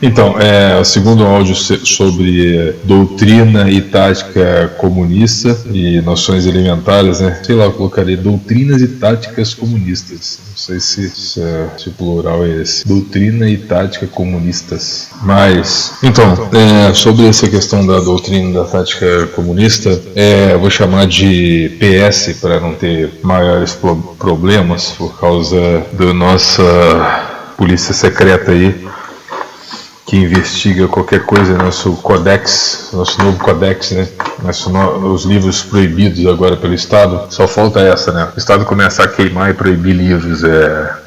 Então, o segundo áudio sobre doutrina e tática comunista e noções elementares, né? Sei lá, eu colocaria doutrinas e táticas comunistas. Não sei se o plural é esse. Doutrina e tática comunistas. Mas, então, sobre essa questão da doutrina e da tática comunista, eu vou chamar de PS para não ter maiores problemas por causa da nossa polícia secreta aí, que investiga qualquer coisa, nosso codex, nosso novo codex, né? Os livros proibidos agora pelo Estado. Só falta essa, né? O Estado começar a queimar e proibir livros.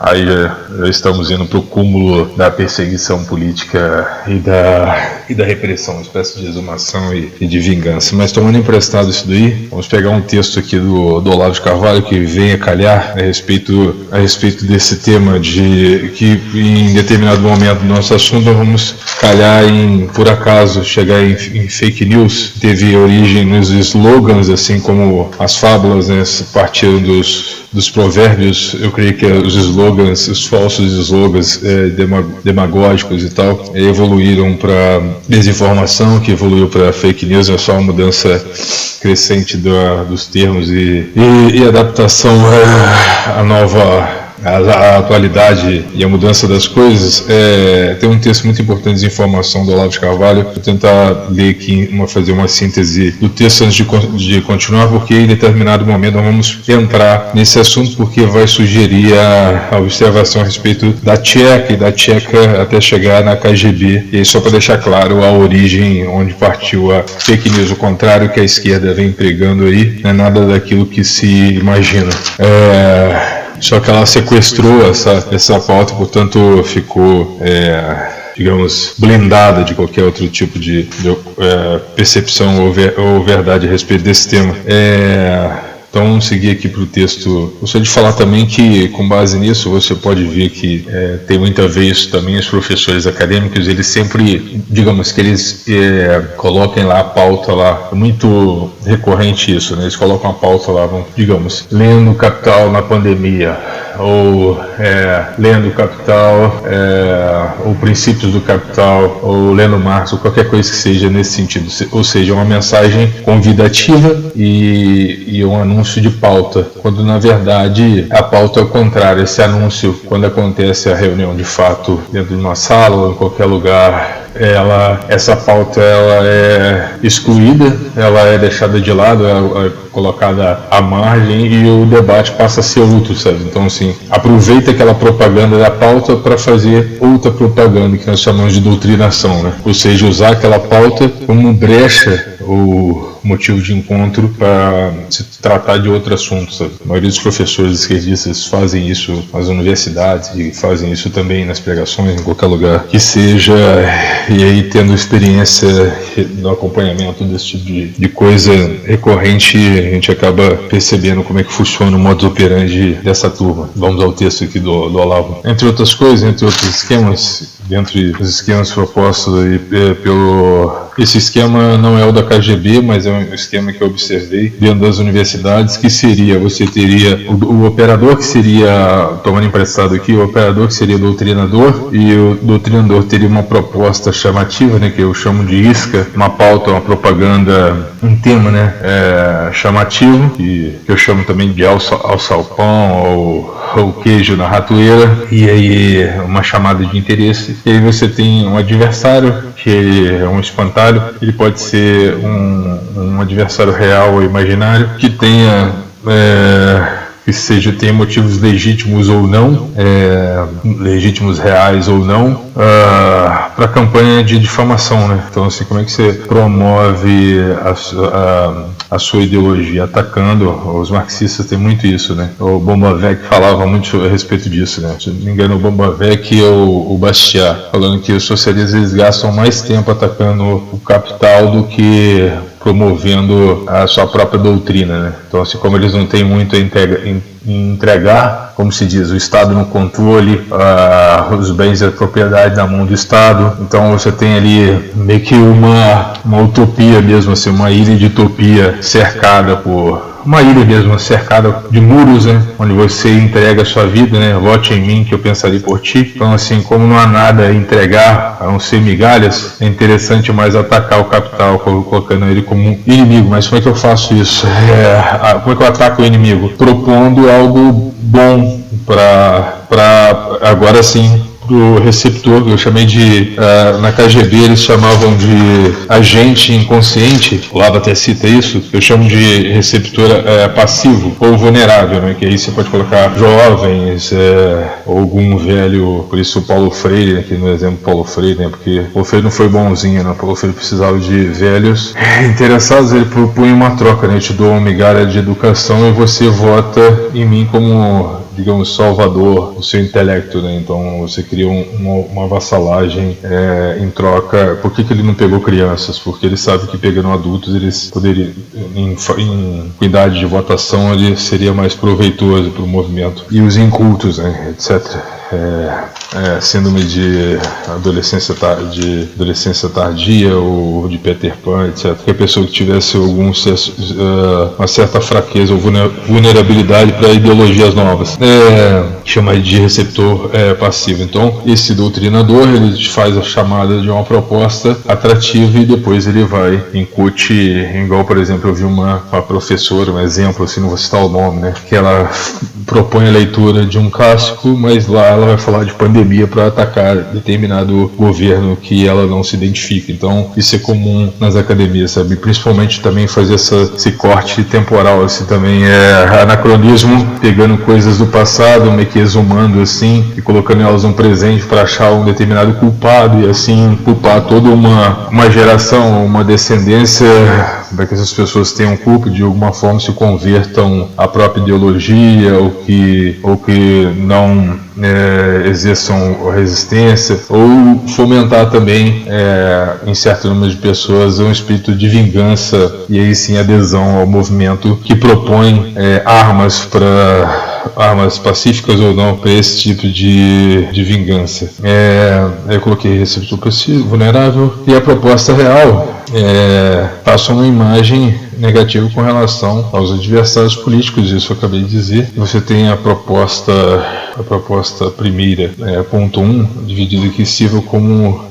Aí já estamos indo para o cúmulo da perseguição política e da repressão, uma espécie de exumação e de vingança. Mas tomando emprestado isso daí, vamos pegar um texto aqui do Olavo de Carvalho que vem a calhar a respeito desse tema, de que em determinado momento do nosso assunto vamos calhar em, por acaso, chegar em fake news. Teve origem nos slogans, assim como as fábulas, né, partiram dos provérbios. Eu creio que os slogans, os falsos slogans demagógicos e tal, evoluíram para desinformação, que evoluiu para fake news. É só uma mudança crescente dos termos e adaptação à nova... A atualidade e a mudança das coisas. Tem um texto muito importante de informação do Olavo de Carvalho. Vou tentar ler aqui, fazer uma síntese do texto antes de continuar, porque em determinado momento nós vamos entrar nesse assunto, porque vai sugerir a observação a respeito da tcheca e da tcheca até chegar na KGB. E aí, só para deixar claro a origem onde partiu a fake news, o contrário que a esquerda vem pregando aí, não é nada daquilo que se imagina. Só que ela sequestrou essa pauta, portanto ficou, digamos, blindada de qualquer outro tipo de percepção ou verdade a respeito desse tema. Então vamos seguir aqui para o texto. Gostaria de falar também que, com base nisso, você pode ver que tem muito a ver isso também. Os professores acadêmicos, eles sempre, digamos que eles coloquem lá a pauta lá, é muito recorrente isso, né? Eles colocam a pauta lá, digamos, lendo Capital na pandemia, ou lendo Capital, ou Princípios do Capital, ou lendo Marx, ou qualquer coisa que seja nesse sentido. Ou seja, uma mensagem convidativa e um anúncio de pauta, quando na verdade a pauta é o contrário. Esse anúncio, quando acontece a reunião de fato dentro de uma sala ou em qualquer lugar, essa pauta ela é excluída, ela é deixada de lado, é colocada à margem e o debate passa a ser outro, sabe? Então, assim, aproveita aquela propaganda da pauta para fazer outra propaganda que nós chamamos de doutrinação, né? Ou seja, usar aquela pauta como brecha ou motivo de encontro para se tratar de outro assunto, sabe? A maioria dos professores esquerdistas fazem isso nas universidades e fazem isso também nas pregações, em qualquer lugar que seja, e aí tendo experiência no acompanhamento desse tipo de coisa recorrente, a gente acaba percebendo como é que funciona o modus operandi dessa turma. Vamos ao texto aqui do Olavo. Entre outras coisas, entre outros esquemas, dentre os esquemas propostos aí esse esquema não é o da KGB, mas é um esquema que eu observei dentro das universidades, que seria, você teria o operador que seria, tomando emprestado aqui, o operador que seria doutrinador, e o doutrinador teria uma proposta chamativa, né, que eu chamo de isca, uma pauta, uma propaganda, um tema, né, chamativo, que eu chamo também de alçapão ou queijo na ratoeira, e aí uma chamada de interesse. E aí você tem um adversário, que é um espantalho. Ele pode ser um adversário real ou imaginário, que tenha tenha motivos legítimos ou não, legítimos reais ou não, para a campanha de difamação, né? Então, assim, como é que você promove a sua ideologia? Atacando. Os marxistas têm muito isso, né? O Bombavec falava muito a respeito disso, né? Se não me engano, o Bombavec e o Bastiat, falando que os socialistas eles gastam mais tempo atacando o capital do que promovendo a sua própria doutrina, né? Então, assim, como eles não têm muito em entregar, como se diz, o Estado no controle, os bens da propriedade na mão do Estado. Então você tem ali meio que uma utopia mesmo, assim, uma ilha de utopia cercada por... uma ilha mesmo, cercada de muros, né? Onde você entrega a sua vida, né? Vote em mim que eu pensarei por ti. Então, assim, como não há nada a entregar, a não ser migalhas, é interessante mais atacar o capital, colocando ele como um inimigo. Mas como é que eu faço isso? Como é que eu ataco o inimigo? Propondo algo bom para agora sim, do receptor, que eu chamei de, na KGB eles chamavam de agente inconsciente, o Lava até cita isso, eu chamo de receptor passivo ou vulnerável, né? Que aí você pode colocar jovens, ou algum velho, por isso o Paulo Freire, aqui no exemplo Paulo Freire, né? Porque Paulo Freire não foi bonzinho, né? Paulo Freire precisava de velhos interessados, ele propunha uma troca, né? Eu te dou uma migalha de educação e você vota em mim como, digamos, salvador do seu intelecto, né? Então você cria uma vassalagem em troca. Por que ele não pegou crianças? Porque ele sabe que pegando adultos eles poderiam, em idade de votação, ele seria mais proveitoso para o movimento. E os incultos, né? Etc. Síndrome de adolescência tardia ou de Peter Pan, etc. Que a pessoa que tivesse uma certa fraqueza ou vulnerabilidade para ideologias novas, chama de receptor passivo. Então, esse doutrinador, ele faz a chamada de uma proposta atrativa e depois ele vai incute, igual, por exemplo, eu vi uma professora, um exemplo, assim, não vou citar o nome, né, que ela propõe a leitura de um clássico, mas lá ela vai falar de pandemia para atacar determinado governo que ela não se identifica. Então, isso é comum nas academias, sabe? Principalmente também fazer esse corte temporal, esse também anacronismo, pegando coisas do passado, meio que exumando assim, e colocando elas no presente para achar um determinado culpado e assim culpar toda uma geração, uma descendência, para que essas pessoas tenham culpa, de alguma forma se convertam à própria ideologia, ou que não exerçam resistência, ou fomentar também em certo número de pessoas um espírito de vingança e aí sim adesão ao movimento que propõe armas pacíficas ou não para esse tipo de vingança. Eu coloquei receptor passivo, vulnerável, e a proposta real passa uma imagem negativa com relação aos adversários políticos, isso eu acabei de dizer. Você tem a proposta primeira, ponto 1, dividida aqui civil como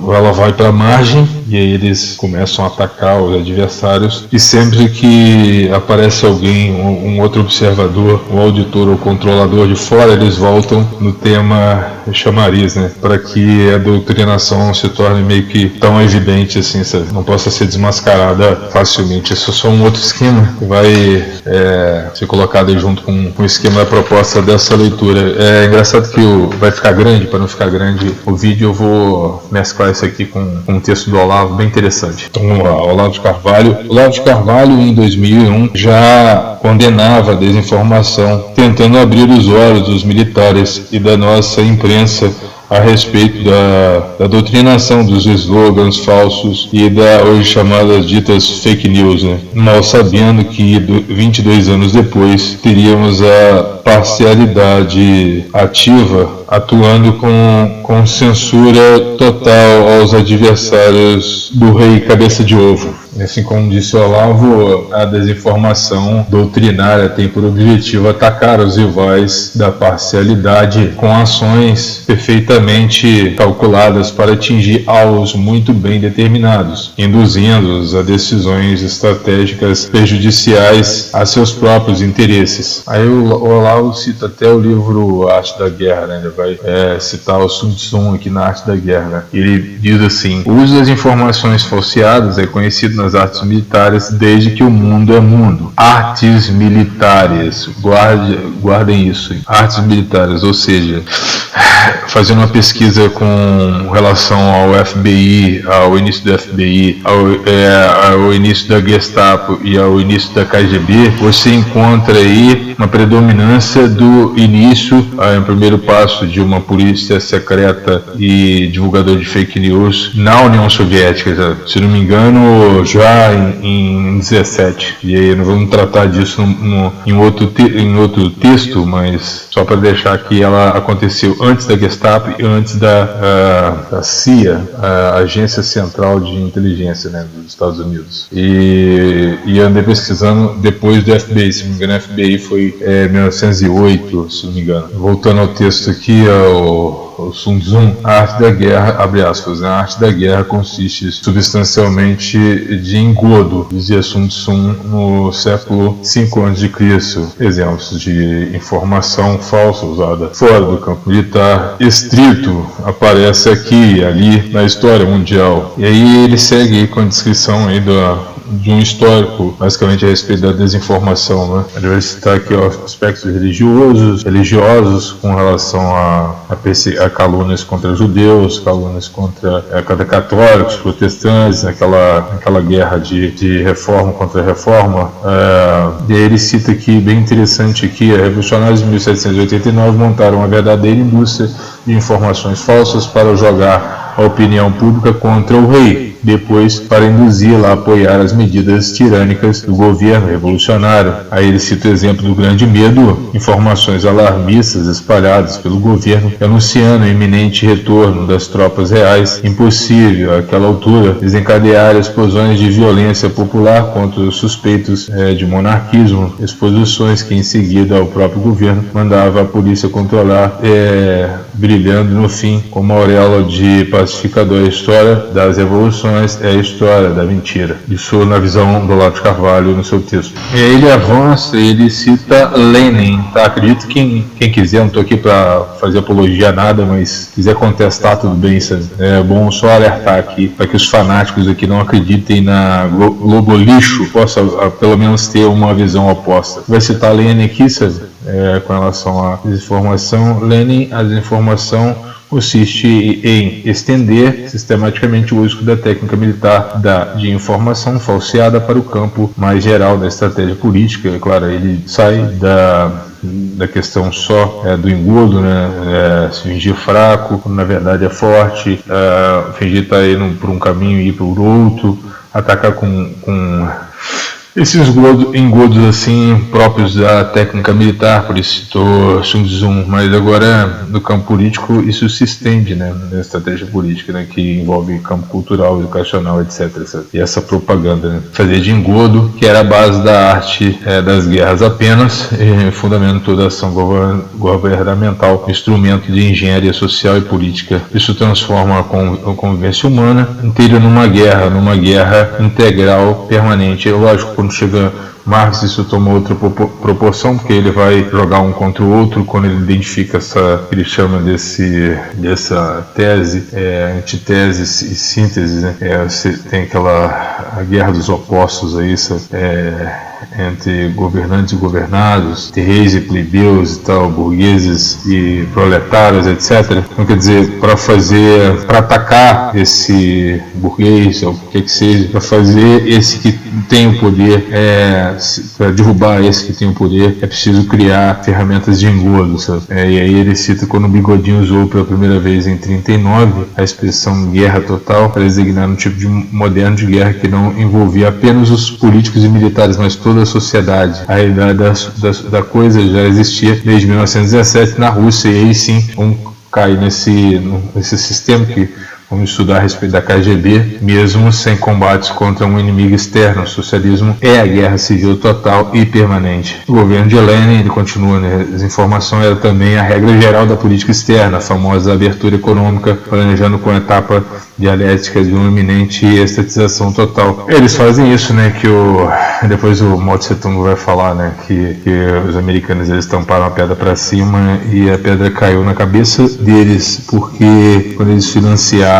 ela vai para a margem e aí eles começam a atacar os adversários, e sempre que aparece alguém, um outro observador, um auditor ou controlador de fora, eles voltam no tema chamariz, né, para que a doutrinação se torne meio que tão evidente assim, sabe? Não possa ser desmascarada facilmente. Isso é só um outro esquema que vai ser colocado aí junto com o esquema da proposta dessa leitura. É engraçado que vai ficar grande, para não ficar grande o vídeo, eu vou mesclar isso aqui com um texto do Olavo bem interessante. Então vamos lá, Olavo de Carvalho. Olavo de Carvalho, em 2001, já condenava a desinformação, tentando abrir os olhos dos militares e da nossa imprensa a respeito da doutrinação dos slogans falsos e da hoje chamadas ditas fake news, né? Mal sabendo que 22 anos depois teríamos a parcialidade ativa atuando com censura total aos adversários do rei cabeça de ovo. Assim como disse o Olavo, a desinformação doutrinária tem por objetivo atacar os rivais da parcialidade com ações perfeitamente calculadas para atingir alvos muito bem determinados, induzindo-os a decisões estratégicas prejudiciais a seus próprios interesses. Aí o Olavo cita até o livro Arte da Guerra, né? Ele vai citar o Sun Tzu aqui na Arte da Guerra, né? Ele diz assim: o uso das informações falseadas é conhecido nas artes militares desde que o mundo é mundo. Artes militares, guardem isso, artes militares, ou seja, fazendo uma pesquisa com relação ao FBI, ao início do FBI, ao início da Gestapo e ao início da KGB, você encontra aí uma predominância do início, em primeiro passo, de uma polícia secreta e divulgador de fake news na União Soviética. Se não me engano, já em 17. E aí nós vamos tratar disso em outro texto, mas só para deixar que ela aconteceu antes da Gestapo e antes da CIA, a Agência Central de Inteligência, né, dos Estados Unidos. E andei pesquisando depois do FBI, se não me engano, o FBI foi 1908, se não me engano. Voltando ao texto aqui, o Sun Tzu, a arte da guerra, abre aspas, a arte da guerra consiste substancialmente de engodo, dizia Sun Tzu no século V a.C. Exemplos de informação falsa usada fora do campo militar estrito aparece aqui e ali na história mundial. E aí ele segue aí com a descrição aí de um histórico, basicamente a respeito da desinformação, né? Ele vai citar aqui aspectos religiosos com relação a calúnias contra judeus, calúnias contra católicos, protestantes, aquela guerra de reforma contra reforma. E aí ele cita aqui, bem interessante aqui, revolucionários de 1789 montaram uma verdadeira indústria de informações falsas para jogar a opinião pública contra o rei, depois para induzi-la a apoiar as medidas tirânicas do governo revolucionário. Aí ele cita o exemplo do Grande Medo, informações alarmistas espalhadas pelo governo, anunciando o iminente retorno das tropas reais, impossível àquela altura desencadear explosões de violência popular contra os suspeitos de monarquismo, exposições que em seguida o próprio governo mandava a polícia controlar, brilhando no fim como auréola de pacificador. A história das revoluções é a história da mentira. Isso na visão do Olavo de Carvalho no seu texto. E aí ele avança, ele cita Lenin, tá? Acredito que quem quiser, não estou aqui para fazer apologia a nada, mas quiser contestar, tudo bem, sabe? É bom só alertar aqui para que os fanáticos aqui não acreditem na globulixo, possa pelo menos ter uma visão oposta. Vai citar Lenin aqui, sabe? Com relação à desinformação. Lenin, a desinformação consiste em estender sistematicamente o uso da técnica militar de informação falseada para o campo mais geral da estratégia política. É claro, ele sai da questão só do engodo, né? Se fingir fraco, quando na verdade é forte, fingir estar indo por um caminho e ir por outro, atacar com esses engodos assim próprios da técnica militar, por isso citou Sun Tzu, mas agora no campo político isso se estende, né, na estratégia política, né, que envolve campo cultural, educacional, etc. E essa propaganda, né, fazer de engodo, que era a base da arte das guerras apenas, fundamento toda a ação governamental, instrumento de engenharia social e política. Isso transforma a convivência humana inteira numa guerra integral, permanente. Lógico, quando chega Marx, isso toma outra proporção, porque ele vai jogar um contra o outro quando ele identifica ele chama dessa tese, antitese e síntese, né? Você tem a guerra dos opostos aí, entre governantes e governados, reis e plebeus e tal, burgueses e proletários, etc. Então, quer dizer, para atacar esse burguês, ou o que seja, para fazer esse que tem o poder, para derrubar esse que tem o poder, é preciso criar ferramentas de engodo, sabe? E aí ele cita quando o Bigodinho usou pela primeira vez em 39 a expressão guerra total para designar um tipo de moderno de guerra que não envolvia apenas os políticos e militares, mas toda a sociedade. A realidade da coisa já existia desde 1917 na Rússia, e aí sim vamos cair nesse sistema que vamos estudar a respeito da KGB, mesmo sem combates contra um inimigo externo. O socialismo é a guerra civil total e permanente. O governo de Lenin, ele continua, né? A desinformação era também a regra geral da política externa, a famosa abertura econômica, planejando com a etapa dialética de uma iminente estatização total. Eles fazem isso, né? Depois o Mao Tse Tung vai falar, né? Que os americanos, eles tamparam a pedra para cima e a pedra caiu na cabeça deles, porque quando eles financiaram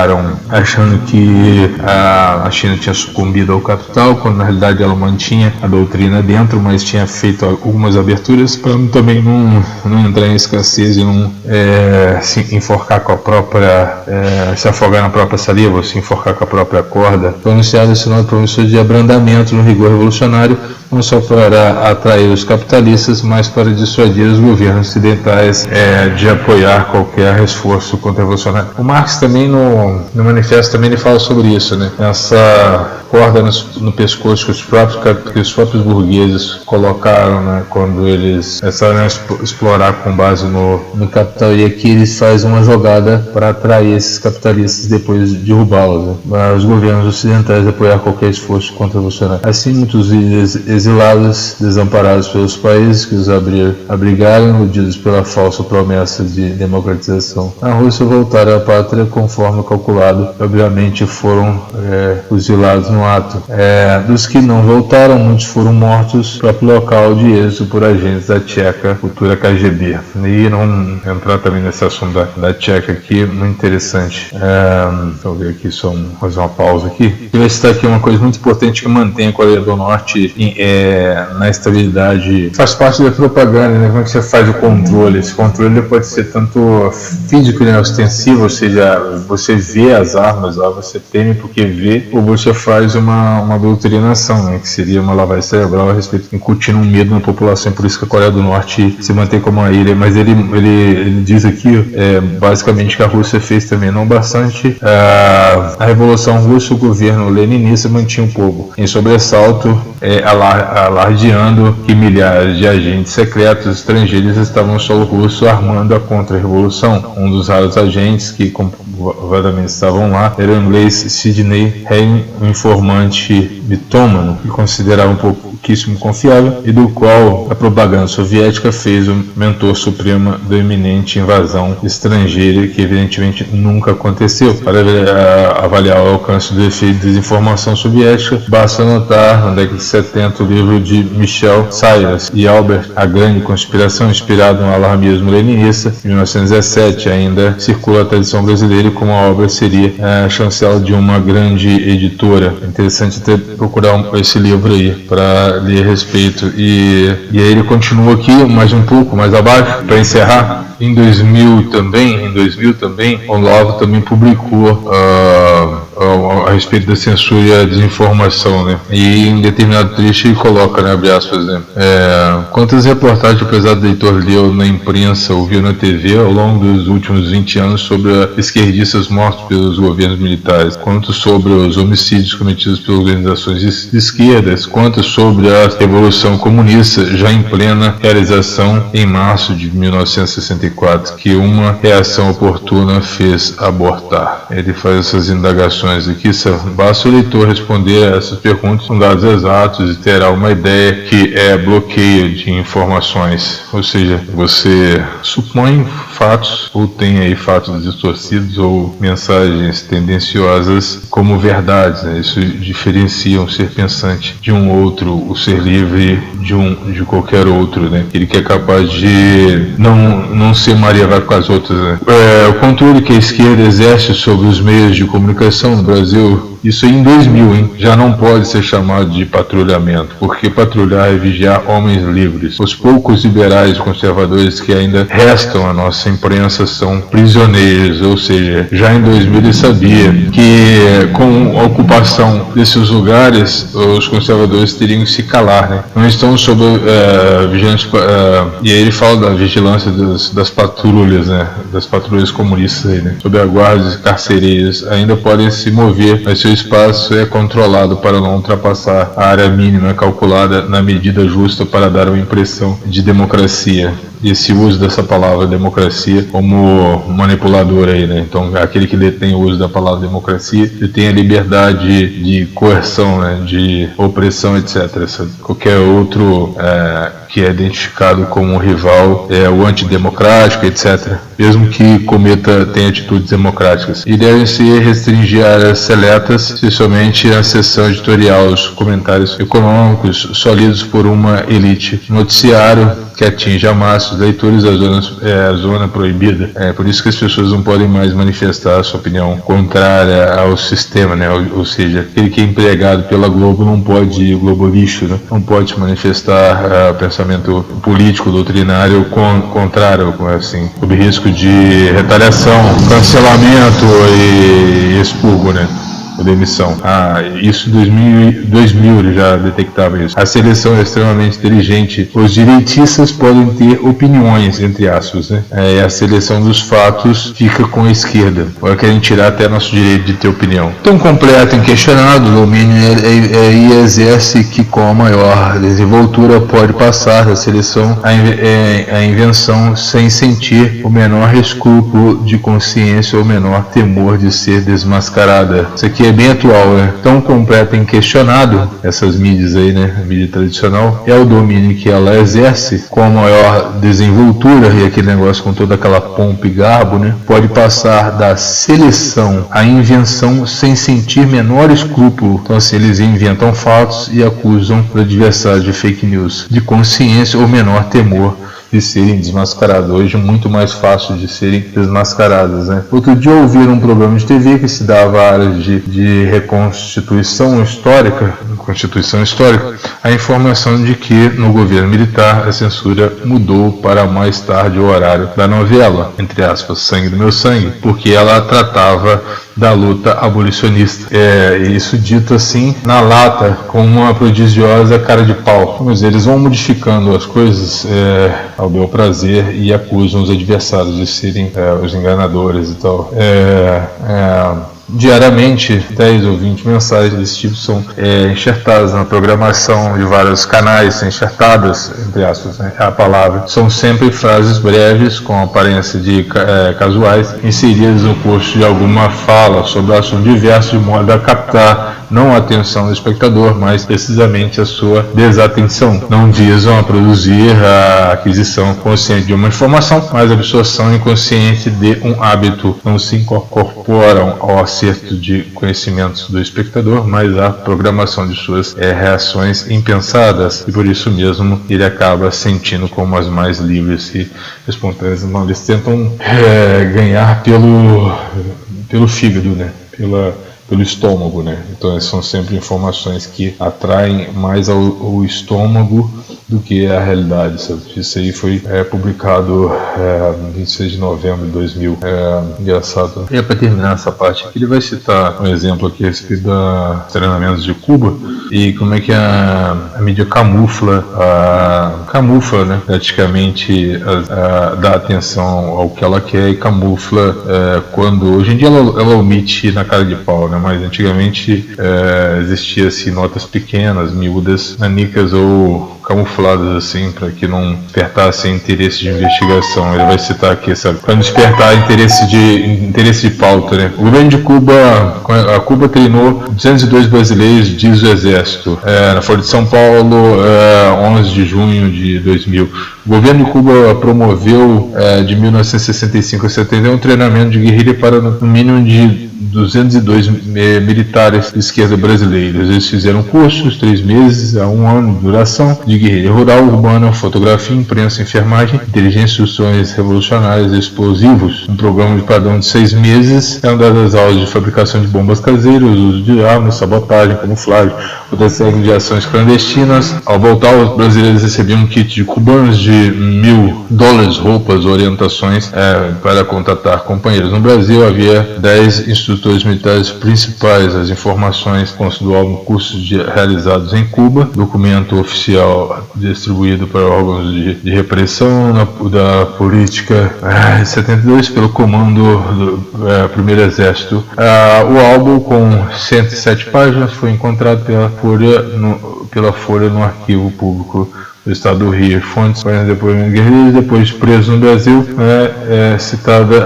achando que a China tinha sucumbido ao capital, quando na realidade ela mantinha a doutrina dentro, mas tinha feito algumas aberturas para também não entrar em escassez e não se enforcar com a própria, se afogar na própria saliva, ou se enforcar com a própria corda. Foi anunciado esse nome promissor de abrandamento no rigor revolucionário, não só para atrair os capitalistas, mas para dissuadir os governos ocidentais de apoiar qualquer esforço contra-revolucionário. O Marx também, no no manifesto também ele fala sobre isso, né? Essa corda no pescoço que os próprios burgueses colocaram, né, quando eles começaram a explorar com base no capital, e aqui eles fazem uma jogada para atrair esses capitalistas e depois derrubá-los, né? Os governos ocidentais apoiar qualquer esforço contra Bolsonaro. Assim, muitos exilados, desamparados pelos países que os abrigaram, iludidos pela falsa promessa de democratização na Rússia, voltaram à pátria conforme calculado. Obviamente foram fuzilados no ato. Dos que não voltaram, muitos foram mortos no próprio local de êxito por agentes da Tcheca, futura KGB. E não entrar também nesse assunto da Tcheca aqui, muito interessante. Deixa eu ver aqui, fazer uma pausa aqui. Eu vou citar aqui uma coisa muito importante que mantém a Coreia do Norte na estabilidade. Faz parte da propaganda, né? Como é que você faz o controle? Esse controle pode ser tanto físico, né, ostensivo, ou seja, você vê as armas lá, você teme porque vê, ou você faz uma doutrinação, né, que seria uma lavagem cerebral a respeito, incutindo um medo na população. Por isso que a Coreia do Norte se mantém como uma ilha. Mas ele diz aqui, basicamente, que a Rússia fez também não bastante. A Revolução Russa, o governo leninista mantinha o povo em sobressalto, alardeando que milhares de agentes secretos estrangeiros estavam no solo russo armando a contra-revolução. Um dos raros agentes que comprovadamente estavam lá era o inglês Sidney Heine, um informante mitômano que considerava um pouquíssimo confiável e do qual a propaganda soviética fez o mentor supremo da iminente invasão estrangeira, que evidentemente nunca aconteceu. Para avaliar o alcance do efeito de desinformação soviética, basta notar na década de 70 o livro de Michel Sayers e Albert, A Grande Conspiração, inspirado no alarmismo leninista. Em 1917 ainda circula a tradição brasileira como a obra seria a chancela de uma grande editora. É interessante até procurar esse livro aí para ler a respeito. E aí ele continua aqui mais um pouco mais abaixo para encerrar. Em 2000 também, o Olavo também publicou a respeito da censura e a desinformação, né? E em determinado trecho ele coloca, né, abre aspas, né? Quantas reportagens o pesado leitor leu na imprensa ou viu na TV ao longo dos últimos 20 anos sobre esquerdistas mortos pelos governos militares? Quanto sobre os homicídios cometidos pelas organizações de esquerdas? Quanto sobre a Revolução Comunista já em plena realização em março de 1964, que uma reação oportuna fez abortar? Ele faz essas indagações aqui. Basta o leitor responder a essas perguntas com dados exatos e terá uma ideia que é bloqueio de informações, ou seja, você supõe fatos ou tem aí fatos distorcidos ou mensagens tendenciosas como verdades, né? Isso diferencia um ser pensante de um outro, o ser livre de qualquer outro, né? Ele que é capaz de não ser Maria vai com as outras, né? O controle que a esquerda exerce sobre os meios de comunicação no Brasil, isso em 2000, hein? Já não pode ser chamado de patrulhamento, porque patrulhar é vigiar homens livres. Os poucos liberais conservadores que ainda restam à nossa imprensa são prisioneiros, ou seja, já em 2000 ele sabia que com a ocupação desses lugares, os conservadores teriam que se calar, né? Não estão sob vigilância, e aí ele fala da vigilância das patrulhas, né? Das patrulhas comunistas aí, né? Sob a guarda de carcereiros, ainda podem se mover, mas seu espaço é controlado para não ultrapassar a área mínima calculada na medida justa para dar uma impressão de democracia. Esse uso dessa palavra democracia como manipulador aí, né? Então, aquele que detém o uso da palavra democracia, ele tem a liberdade de coerção, né? De opressão, etc. Qualquer outro que é identificado como um rival o antidemocrático, etc. Mesmo que tenha atitudes democráticas. E devem se restringir a áreas seletas, especialmente a seção editorial, os comentários econômicos, só lidos por uma elite. Noticiário que atinge a massa dos leitores a zona proibida. Por isso que as pessoas não podem mais manifestar a sua opinião contrária ao sistema, né? Ou seja, aquele que é empregado pela Globo não pode, Globo lixo, né? Não pode manifestar pensamento político, doutrinário contrário, assim, sob risco de retaliação, cancelamento e expurgo, né? ou demissão. Isso em 2000 ele já detectava isso. A seleção é extremamente inteligente. Os direitistas podem ter opiniões, entre aspas, né? E a seleção dos fatos fica com a esquerda. Agora querem tirar até nosso direito de ter opinião. Tão completo, inquestionado, o domínio e exerce que com a maior desenvoltura pode passar da seleção à invenção sem sentir o menor escrúpulo de consciência ou o menor temor de ser desmascarada. Isso aqui é bem atual, né? Tão completo e inquestionado, essas mídias aí, né? A mídia tradicional, é o domínio que ela exerce com a maior desenvoltura, e aquele negócio com toda aquela pompa e garbo, né? Pode passar da seleção à invenção sem sentir menor escrúpulo. Então, assim, eles inventam fatos e acusam o adversário de fake news, de consciência ou menor temor de serem desmascarados. Hoje é muito mais fácil de serem desmascaradas, né? Outro dia eu ouvi num programa de TV que se dava a área de reconstituição histórica, a informação de que no governo militar a censura mudou para mais tarde o horário da novela, entre aspas, Sangue do Meu Sangue, porque ela tratava da luta abolicionista. Isso dito assim, na lata, com uma prodigiosa cara de pau. Mas eles vão modificando as coisas ao bel prazer e acusam os adversários de serem os enganadores e tal. Diariamente, 10 ou 20 mensagens desse tipo são enxertadas na programação de vários canais, enxertadas, entre aspas, né, a palavra. São sempre frases breves, com aparência de casuais, inseridas no curso de alguma fala sobre assunto diverso, de modo a captar não a atenção do espectador, mas precisamente a sua desatenção. Não visam a produzir a aquisição consciente de uma informação, mas a absorção inconsciente de um hábito. Não se incorporam ao acerto de conhecimentos do espectador, mas à programação de suas reações impensadas, e por isso mesmo ele acaba sentindo como as mais livres e espontâneas. Então, eles tentam ganhar pelo fígado, né? Pelo estômago, né? Então são sempre informações que atraem mais ao estômago do que a realidade, sabe? Isso aí foi publicado no 26 de novembro de 2000. Engraçado. E para terminar essa parte aqui, ele vai citar um exemplo aqui a respeito dos treinamentos de Cuba e como é que a mídia camufla, né? Praticamente dá atenção ao que ela quer e camufla quando... Hoje em dia ela omite na cara de pau, né? Mas antigamente existia assim, notas pequenas, miúdas, nanicas ou camufladas assim, para que não despertasse interesse de investigação. Ele vai citar aqui, sabe? Para não despertar interesse de pauta, né? O governo de Cuba, a Cuba treinou 202 brasileiros, diz o Exército. Na Folha de São Paulo, 11 de junho de 2000. O governo de Cuba promoveu de 1965 a 71 um treinamento de guerrilha para no mínimo de 202 militares de esquerda brasileiros. Eles fizeram cursos, 3 meses a 1 ano de duração, de guerrilha rural, urbana, fotografia, imprensa, enfermagem, inteligência, instruções revolucionárias e explosivos. Um programa de padrão de 6 meses, eram dadas aulas de fabricação de bombas caseiras, uso de armas, sabotagem, camuflagem, outra série de ações clandestinas. Ao voltar, os brasileiros recebiam um kit de cubanos de $1.000, roupas, orientações para contatar companheiros. No Brasil havia 10 instrutores militares principais. As informações constituíam cursos realizados em Cuba, documento oficial distribuído para órgãos de repressão da política 72 pelo comando do primeiro exército. O álbum com 107 páginas foi encontrado pela Folha no arquivo público do estado do Rio. Fontes para depoimento de guerrilheiros, depois presos no Brasil, citada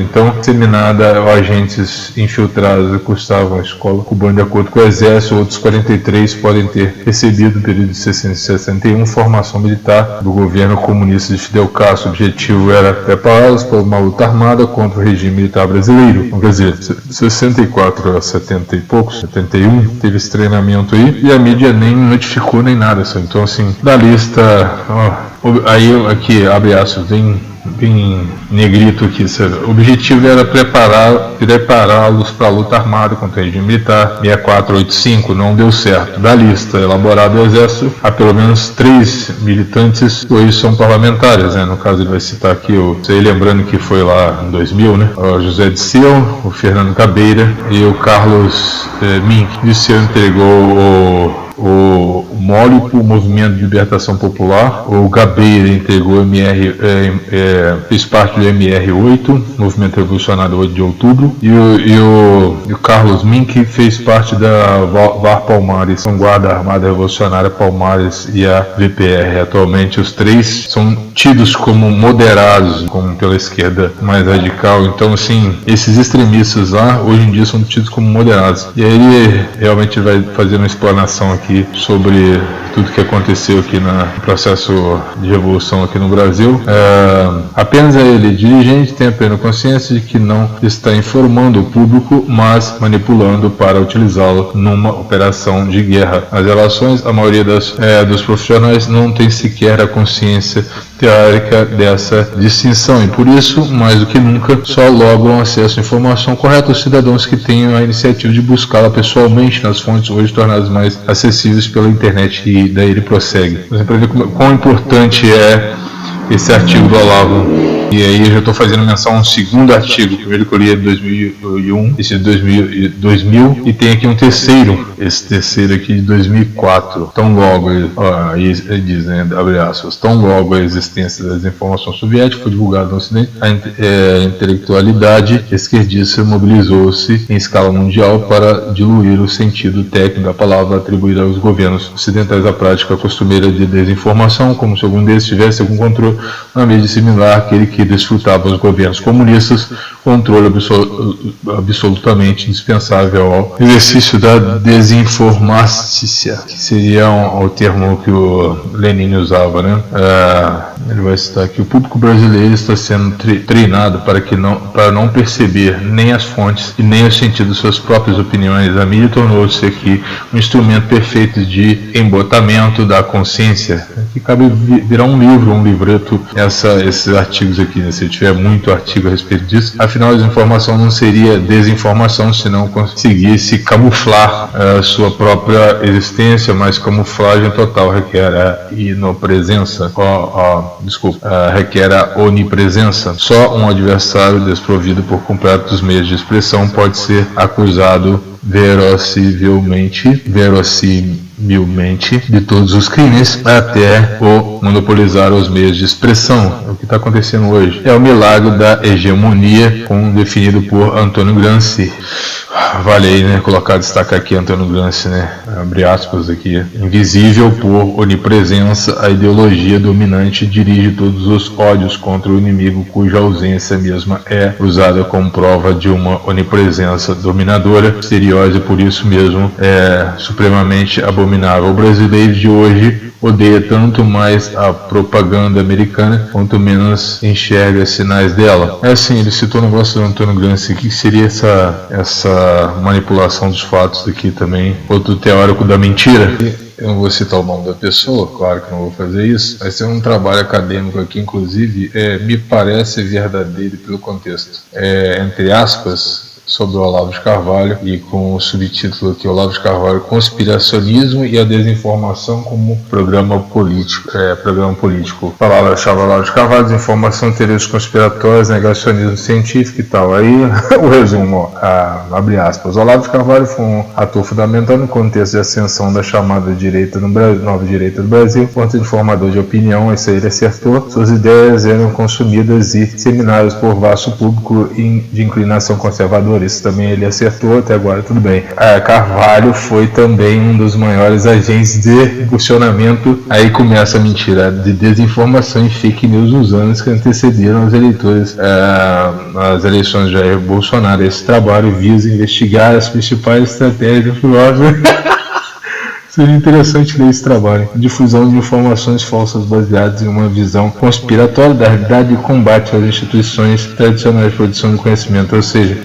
então disseminada a agentes infiltrados que custavam a escola cubana. De acordo com o Exército, outros 43 podem ter recebido no período de 61 formação militar do governo comunista de Fidel Castro. O objetivo era prepará-los para uma luta armada contra o regime militar brasileiro. Então, quer dizer, 64 a 70 e poucos, 71, teve esse treinamento aí, e a mídia nem notificou nem nada. Então, assim, da lista, aí aqui, abre aspas, vem bem negrito aqui. O objetivo era prepará-los para a luta armada contra o regime militar. 6485 não deu certo. Da lista elaborada do Exército, há pelo menos 3 militantes, 2 são parlamentares, né? No caso ele vai citar aqui, lembrando que foi lá em 2000, né? O José Disseu, o Fernando Cabeira e o Carlos Mink. Disseu entregou o MOLIPO, o Movimento de Libertação Popular. O Gabeira entregou fez parte do MR8, Movimento Revolucionário 8 de Outubro, e o Carlos Mink fez parte da VAR Palmares, Vanguarda Armada Revolucionária Palmares e a VPR. Atualmente os 3 são tidos como moderados, como pela esquerda mais radical. Então, assim, esses extremistas lá, hoje em dia, são tidos como moderados. E aí ele realmente vai fazer uma explanação aqui sobre tudo que aconteceu aqui no processo de revolução aqui no Brasil. Apenas ele, dirigente, tem a plena consciência de que não está informando o público, mas manipulando para utilizá-lo numa operação de guerra. As relações, a maioria dos profissionais não tem sequer a consciência teórica dessa distinção, e por isso, mais do que nunca, só logram acesso à informação correta os cidadãos que tenham a iniciativa de buscá-la pessoalmente nas fontes hoje tornadas mais acessíveis pela internet. E daí ele prossegue. Para ver quão importante é esse artigo do Olavo. E aí eu já estou fazendo menção a um segundo artigo. O primeiro que eu li é de 2001, esse de 2000, e tem aqui um terceiro, esse terceiro aqui de 2004. Tão logo, aí ele diz, né, abre aspas, tão logo a existência da desinformação soviética foi divulgada no Ocidente, a intelectualidade esquerdista mobilizou-se em escala mundial para diluir o sentido técnico da palavra atribuída aos governos ocidentais à prática costumeira de desinformação, como se algum deles tivesse algum controle na mídia similar àquele que desfrutava os governos comunistas, controle absolutamente indispensável ao exercício da desinformácia, que seria o termo que o Lenin usava, né? Ele vai citar que o público brasileiro está sendo treinado para não perceber nem as fontes e nem o sentido de suas próprias opiniões. A mídia tornou-se aqui um instrumento perfeito de embotamento da consciência, que cabe virar um livro, um livreto, esses artigos aqui, né? Se tiver muito artigo a respeito disso. Afinal, a desinformação não seria desinformação se não conseguisse camuflar a sua própria existência, mas camuflagem total requer a inopresença, requer a onipresença. Só um adversário desprovido por completo dos meios de expressão pode ser acusado verossimilmente de todos os crimes até o monopolizar os meios de expressão. O que está acontecendo hoje é o milagre da hegemonia, como definido por Antônio Gramsci. Vale aí, né, destacar aqui Antônio Gramsci, né, abre aspas aqui, invisível por onipresença, a ideologia dominante dirige todos os ódios contra o inimigo cuja ausência mesma é usada como prova de uma onipresença dominadora, misteriosa e por isso mesmo é supremamente abominável. O brasileiro de hoje odeia tanto mais a propaganda americana quanto menos enxerga sinais dela. É assim, ele citou o negócio do Antônio Gramsci, que seria essa manipulação dos fatos aqui também, outro teórico da mentira. Eu não vou citar o nome da pessoa, claro que não vou fazer isso. Vai ser um trabalho acadêmico aqui, inclusive, me parece verdadeiro pelo contexto. Entre aspas, sobre o Olavo de Carvalho, e com o subtítulo aqui, Olavo de Carvalho, Conspiracionismo e a Desinformação como Programa Político. A palavra-chave Olavo de Carvalho, desinformação, teorias conspiratórias, negacionismo científico e tal. Aí o resumo, abre aspas, Olavo de Carvalho foi um ator fundamental no contexto de ascensão da chamada direita no Brasil, nova direita do Brasil, quanto de formador de opinião, isso aí ele acertou. Suas ideias eram consumidas e disseminadas por vasto público de inclinação conservadora. Isso também ele acertou, até agora tudo bem. Carvalho foi também um dos maiores agentes de impulsionamento, aí começa a mentira, de desinformação e fake news nos anos que antecederam as eleições de Jair Bolsonaro. Esse trabalho visa investigar as principais estratégias do filósofo. Seria interessante ler esse trabalho. Difusão de informações falsas baseadas em uma visão conspiratória da realidade e combate às instituições tradicionais de produção de conhecimento. Ou seja,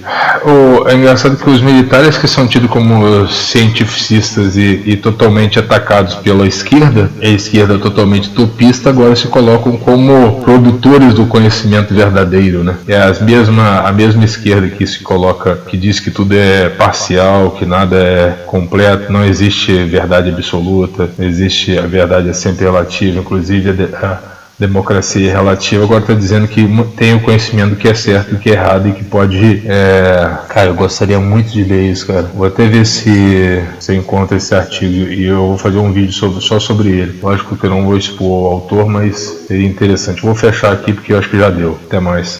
é engraçado que os militares que são tidos como cientificistas e totalmente atacados pela esquerda, a esquerda totalmente utopista, agora se colocam como produtores do conhecimento verdadeiro, né? É a mesma esquerda que se coloca, que diz que tudo é parcial, que nada é completo, não existe verdade absoluta, existe a verdade é sempre relativa, inclusive a democracia é relativa. Agora está dizendo que tem o conhecimento do que é certo e do que é errado e que pode... Cara, eu gostaria muito de ler isso, cara. Vou até ver se eu encontro esse artigo e eu vou fazer um vídeo só sobre ele. Lógico que eu não vou expor o autor, mas seria interessante. Vou fechar aqui porque eu acho que já deu. Até mais.